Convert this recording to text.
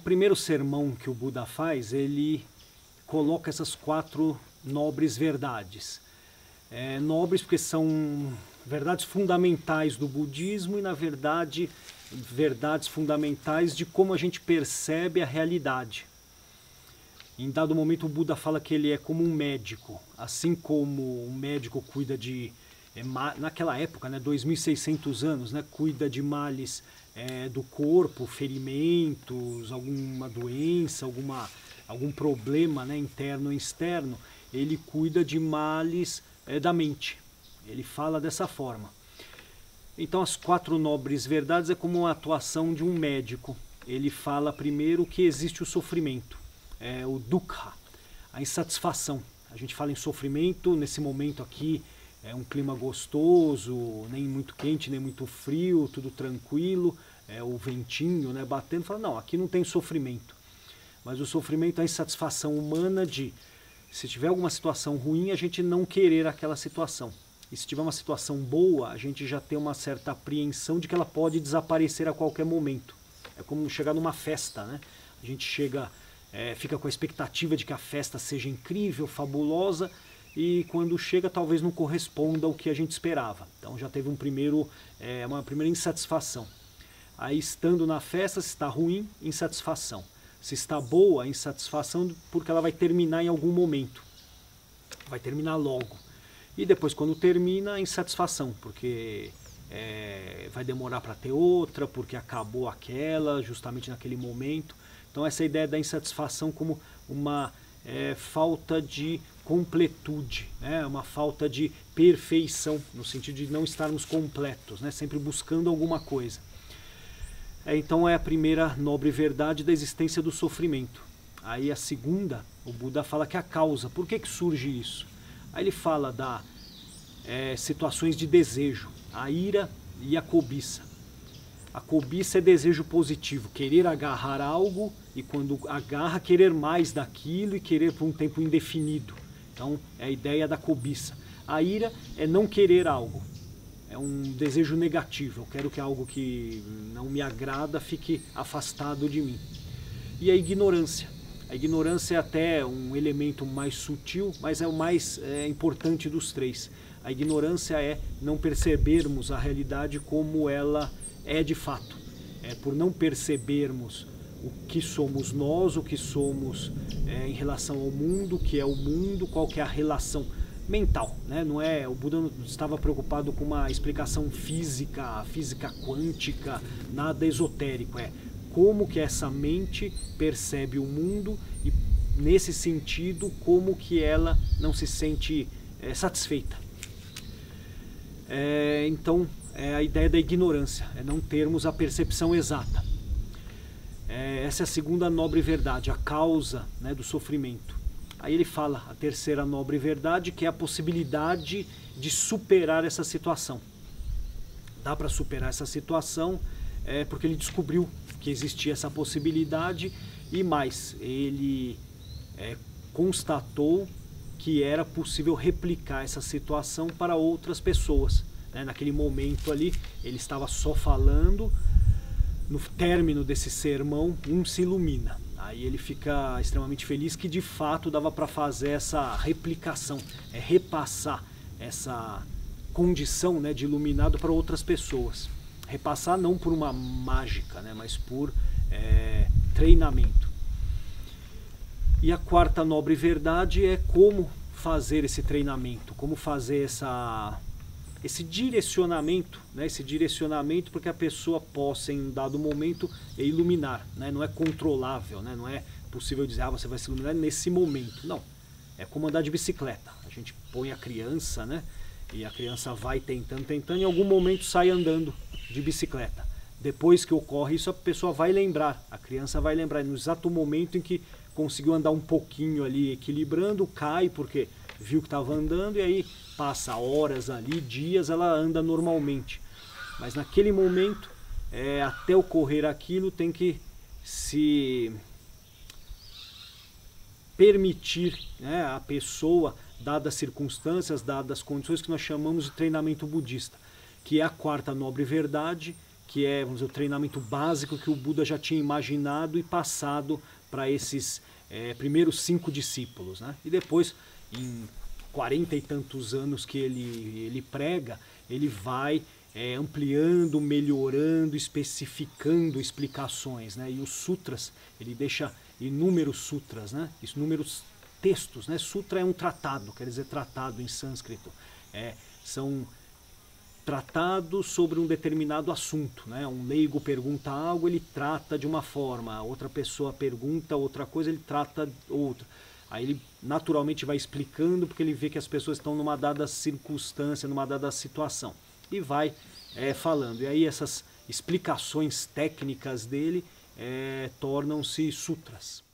primeiro sermão que o Buda faz, ele coloca essas 4 nobres verdades. Nobres porque são verdades fundamentais do budismo e, na verdade, verdades fundamentais de como a gente percebe a realidade. Em dado momento, o Buda fala que ele é como um médico. Assim como um médico cuida de, naquela época, né, 2.600 anos, né, cuida de males do corpo, ferimentos, alguma doença, algum problema, né, interno ou externo, ele cuida de males da mente. Ele fala dessa forma. Então, as 4 nobres verdades é como uma atuação de um médico. Ele fala primeiro que existe o sofrimento, o dukkha, a insatisfação. A gente fala em sofrimento, nesse momento aqui é um clima gostoso, nem muito quente, nem muito frio, tudo tranquilo, o ventinho, né, batendo. Fala, não, aqui não tem sofrimento. Mas o sofrimento é a insatisfação humana de, se tiver alguma situação ruim, a gente não querer aquela situação. E se tiver uma situação boa, a gente já tem uma certa apreensão de que ela pode desaparecer a qualquer momento. É como chegar numa festa, né? A gente chega, fica com a expectativa de que a festa seja incrível, fabulosa, e quando chega talvez não corresponda ao que a gente esperava. Então já teve uma primeira insatisfação. Aí, estando na festa, se está ruim, insatisfação. Se está boa, insatisfação porque ela vai terminar em algum momento. Vai terminar logo. E depois, quando termina, a insatisfação, porque vai demorar para ter outra, porque acabou aquela, justamente naquele momento. Então, essa ideia da insatisfação como uma falta de completude, né? Uma falta de perfeição, no sentido de não estarmos completos, né? Sempre buscando alguma coisa. Então, é a primeira nobre verdade da existência do sofrimento. Aí, a segunda, o Buda fala que é a causa. Por que surge isso? Aí ele fala das situações de desejo, a ira e a cobiça. A cobiça é desejo positivo, querer agarrar algo e quando agarra, querer mais daquilo e querer por um tempo indefinido. Então, é a ideia da cobiça. A ira é não querer algo, é um desejo negativo, eu quero que algo que não me agrada fique afastado de mim. E a ignorância. A ignorância é até um elemento mais sutil, mas é o mais importante dos 3. A ignorância é não percebermos a realidade como ela é de fato. É por não percebermos o que somos nós, o que somos em relação ao mundo, o que é o mundo, qual que é a relação mental, né? Não é, o Buda não estava preocupado com uma explicação física quântica, nada esotérico. Como que essa mente percebe o mundo e, nesse sentido, como que ela não se sente satisfeita. Então, é a ideia da ignorância, é não termos a percepção exata. Essa é a segunda nobre verdade, a causa, né, do sofrimento. Aí ele fala a terceira nobre verdade, que é a possibilidade de superar essa situação. Dá para superar essa situação porque ele descobriu que existia essa possibilidade e mais, ele constatou que era possível replicar essa situação para outras pessoas. Naquele momento ali, ele estava só falando, no término desse sermão, se ilumina. Aí ele fica extremamente feliz que de fato dava para fazer essa replicação, repassar essa condição, né, de iluminado para outras pessoas. Repassar não por uma mágica, né, mas por treinamento. E a quarta nobre verdade é como fazer esse treinamento, como fazer esse direcionamento, né, para que a pessoa possa, em um dado momento, iluminar. Né, não é controlável, né, não é possível dizer, você vai se iluminar nesse momento. Não, é como andar de bicicleta. A gente põe a criança, né, e a criança vai tentando, em algum momento sai andando de bicicleta. Depois que ocorre isso, a pessoa vai lembrar, a criança vai lembrar, no exato momento em que conseguiu andar um pouquinho ali, equilibrando, cai porque viu que estava andando e aí passa horas ali, dias, ela anda normalmente. Mas naquele momento, até ocorrer aquilo, tem que se permitir, né, a pessoa, dadas as circunstâncias, dadas as condições, que nós chamamos de treinamento budista, que é a quarta nobre verdade, que é, vamos dizer, o treinamento básico que o Buda já tinha imaginado e passado para esses primeiros 5 discípulos, né? E depois, em 40 e tantos anos que ele prega, ele vai ampliando, melhorando, especificando explicações, né? E os sutras, ele deixa inúmeros sutras, né? Inúmeros textos, né? Sutra é um tratado, quer dizer tratado em sânscrito. São tratados sobre um determinado assunto, né? Um leigo pergunta algo, ele trata de uma forma, outra pessoa pergunta outra coisa, ele trata outra. Aí ele naturalmente vai explicando porque ele vê que as pessoas estão numa dada circunstância, numa dada situação. E vai falando. E aí essas explicações técnicas dele tornam-se sutras.